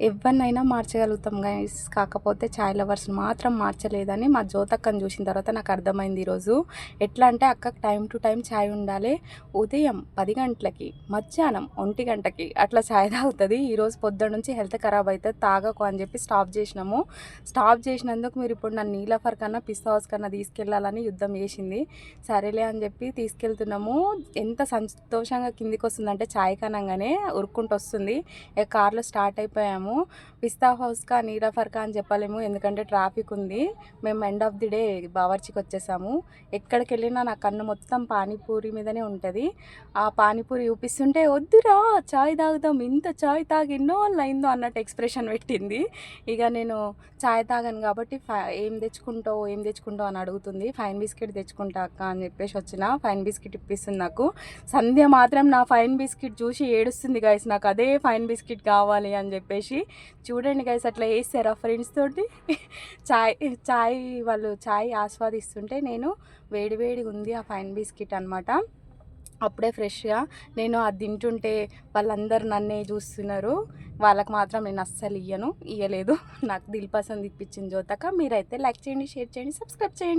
ఎవరినైనా మార్చగలుగుతాం గైస్. కాకపోతే చాయ్ లవర్స్‌ని మాత్రం మార్చలేదని మా జ్యోతక్కని చూసిన తర్వాత నాకు అర్థమైంది ఈరోజు. ఎట్లా అంటే అక్కకి టైం టు టైం చాయ్ ఉండాలి. ఉదయం 10 గంటలకి, మధ్యాహ్నం 1 గంటకి అట్లా చాయ్ తాగుతుంది. ఈరోజు పొద్దున్న నుంచి హెల్త్ ఖరాబ్ అవుతుంది తాగకు అని చెప్పి స్టాప్ చేసినాము. స్టాప్ చేసినందుకు మీరు ఇప్పుడు నన్ను నీలఫర్ కన్నా పిస్తా హౌస్ కన్నా తీసుకెళ్ళాలని యుద్ధం చేసింది. సరేలే అని చెప్పి తీసుకెళ్తున్నాము. ఎంత సంతోషంగా కిందికి వస్తుందంటే చాయ్ కనంగానే ఉరుక్కుంటూ వస్తుంది. కార్లో స్టార్ట్ అయిపోయాము. పిస్తా హౌస్కా నీలఫర్కా అని చెప్పలేము, ఎందుకంటే ట్రాఫిక్ ఉంది. మేము ఎండ్ ఆఫ్ ది డే బావర్చికి వచ్చేసాము. ఎక్కడికి వెళ్ళినా నా కన్ను మొత్తం పానీపూరి మీదనే ఉంటుంది. ఆ పానీపూరి చూపిస్తుంటే వద్దురా చాయ్ తాగుదాం, ఇంత చాయ్ తాగి ఎన్నో వాళ్ళు అయిందో అన్నట్టు ఎక్స్ప్రెషన్ పెట్టింది. ఇక నేను చాయ్ తాగాను కాబట్టి ఏం తెచ్చుకుంటావు అని అడుగుతుంది. ఫైన్ బిస్కెట్ తెచ్చుకుంటా అక్క అని చెప్పేసి వచ్చిన. ఫైన్ బిస్కెట్ ఇప్పిస్తుంది నాకు. సంధ్య మాత్రం నా ఫైన్ బిస్కెట్ చూసి ఏడుస్తుంది గైస్, నాకు అదే ఫైన్ బిస్కెట్ కావాలి అని చెప్పేసి. చూడండి గైస్, అట్లా వేస్తారా ఫ్రెండ్స్ తోటి వాళ్ళు చాయ్ ఆస్వాదిస్తుంటే నేను వేడివేడిగా ఉంది ఆ ఫైన్ బిస్కెట్ అనమాట. అప్పుడే ఫ్రెష్గా నేను అది తింటుంటే వాళ్ళందరూ నన్నే చూస్తున్నారు. వాళ్ళకి మాత్రం నేను అస్సలు ఇయ్యలేదు. నాకు దిల్ పసంద్ ఇప్పించింది జ్యోతక. మీరైతే లైక్ చేయండి, షేర్ చేయండి, సబ్స్క్రైబ్ చేయండి.